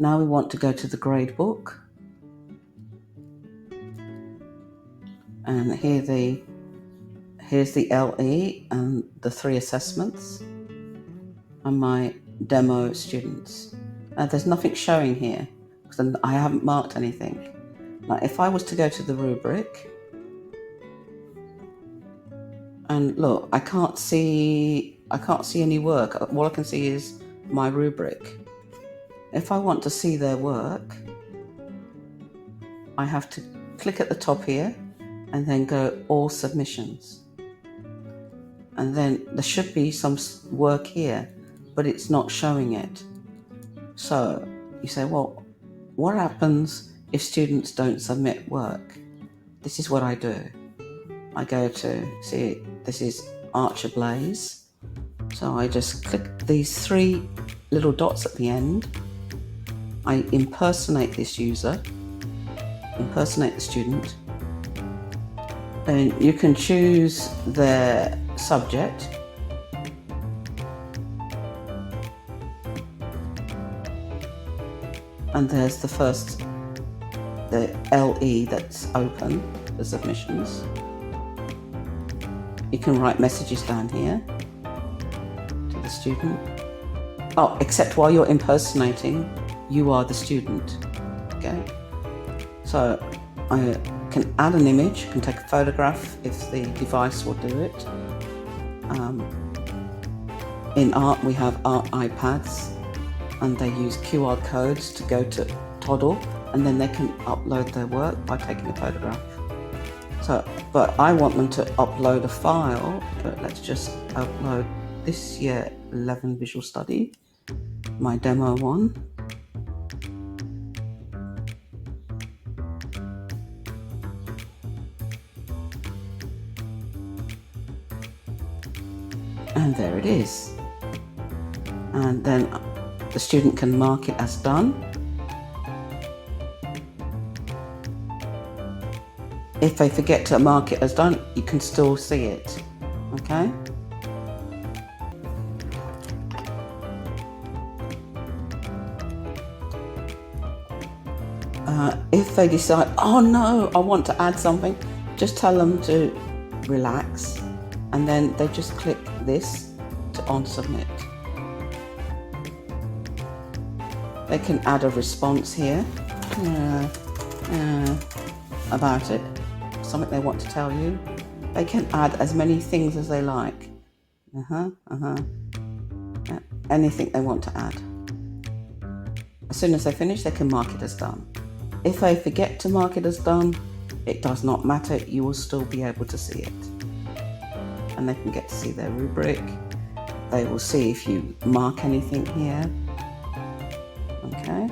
Now we want to go to the Gradebook. And here's the LE and the 3 assessments and my demo students. Now there's nothing showing here because I haven't marked anything. Now if I was to go to the rubric, and look, I can't see any work. All I can see is my rubric. If I want to see their work, I have to click at the top here and then go all submissions. And then there should be some work here, but it's not showing it. So you say, well, what happens if students don't submit work? This is what I do. I go to, see, this is Archer Blaze. So I just click these 3 little dots at the end. I impersonate this user, impersonate the student. And you can choose their subject. And there's the first, the LE that's open, the submissions. You can write messages down here to the student. Oh, except while you're impersonating, you are the student, okay? So I can add an image, can take a photograph if the device will do it. In art, we have art iPads, and they use QR codes to go to Toddle, and then they can upload their work by taking a photograph. So, but I want them to upload a file, but let's just upload this year 11 visual study, my demo one. And there it is. And then the student can mark it as done. If they forget to mark it as done, you can still see it, okay? If they decide, oh no, I want to add something, just tell them to relax, and then they just click this to on submit. They can add a response here about it, something they want to tell you. They can add as many things as they like. Anything they want to add. As soon as they finish, they can mark it as done. If they forget to mark it as done, it does not matter, you will still be able to see it. And they can get to see their rubric. They will see if you mark anything here. Okay.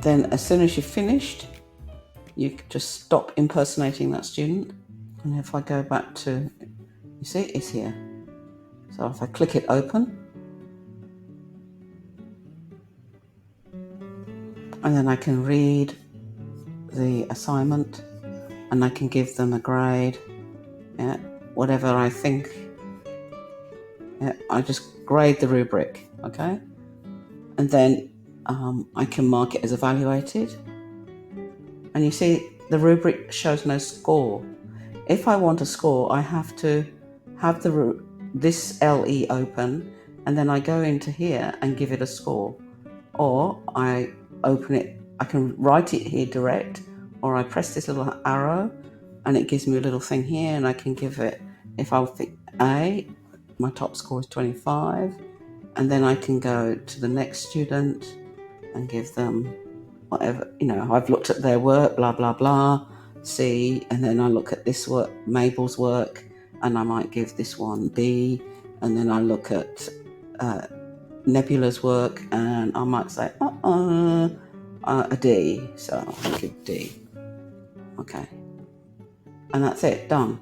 Then as soon as you've finished, you can just stop impersonating that student. And if I go back to, you see, it's here. So if I click it open, and then I can read the assignment and I can give them a grade, whatever I think. I just grade the rubric, okay? And then I can mark it as evaluated. And you see the rubric shows no score. If I want a score, I have to have this LE open, and then I go into here and give it a score. Or I open it, I can write it here direct, or I press this little arrow and it gives me a little thing here, and I can give it, if I think A, my top score is 25, and then I can go to the next student and give them whatever, I've looked at their work, blah, blah, blah, C, and then I look at this work, Mabel's work, and I might give this one B, and then I look at Nebula's work, and I might say, a D, so I'll give D. Okay. And that's it, done.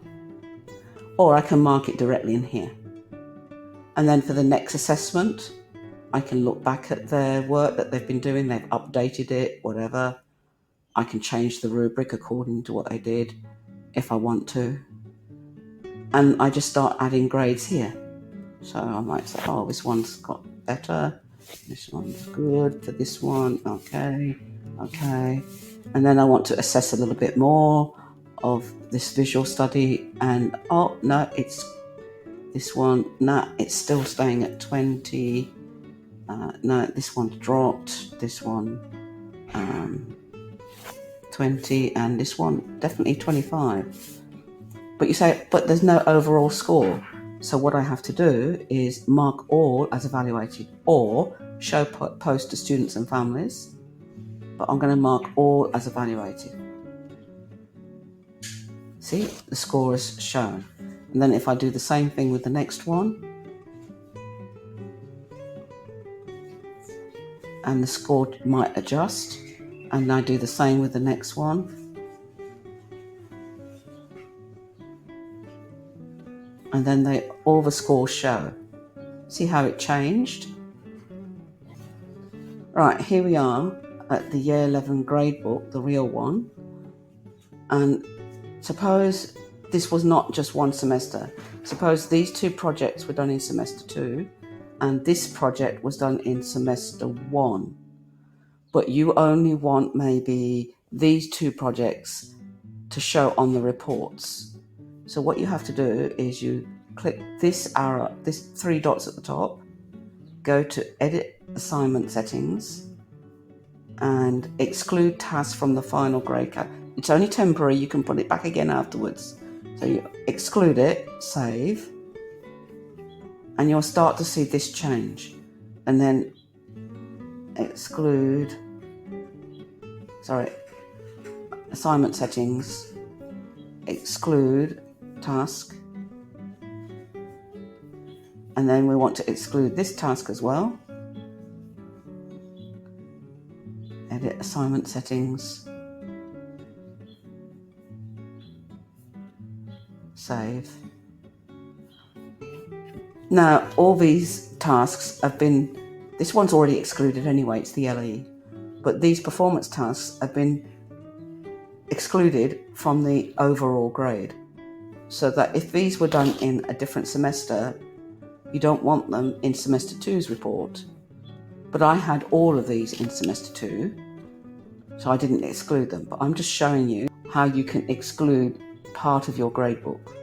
Or I can mark it directly in here. And then for the next assessment, I can look back at their work that they've been doing, they've updated it, whatever. I can change the rubric according to what they did, if I want to. And I just start adding grades here. So I might say, oh, this one's got better, This one's good for this one. Okay. And then I want to assess a little bit more of this visual study, and oh no, it's this one. No, it's still staying at 20. No, this one's dropped. This one 20, and this one definitely 25. But you say, but there's no overall score. So what I have to do is mark all as evaluated, or show post to students and families. But I'm going to mark all as evaluated. See, the score is shown. And then if I do the same thing with the next one, and the score might adjust, and I do the same with the next one, and then all the scores show. See how it changed? Right, here we are at the Year 11 Gradebook, the real one. And suppose this was not just one semester. Suppose these two projects were done in semester 2, and this project was done in semester 1. But you only want maybe these two projects to show on the reports. So what you have to do is you click this arrow, this 3 dots at the top, go to Edit Assignment Settings, and exclude tasks from the final grade cap. It's only temporary, you can put it back again afterwards. So you exclude it, save, and you'll start to see this change. And then exclude, assignment settings, exclude task, and then we want to exclude this task as well. Edit assignment settings, save. Now all these tasks have been, this one's already excluded anyway, it's the LE, but these performance tasks have been excluded from the overall grade, so that if these were done in a different semester, you don't want them in semester 2's report. But I had all of these in semester 2, so I didn't exclude them. But I'm just showing you how you can exclude part of your gradebook.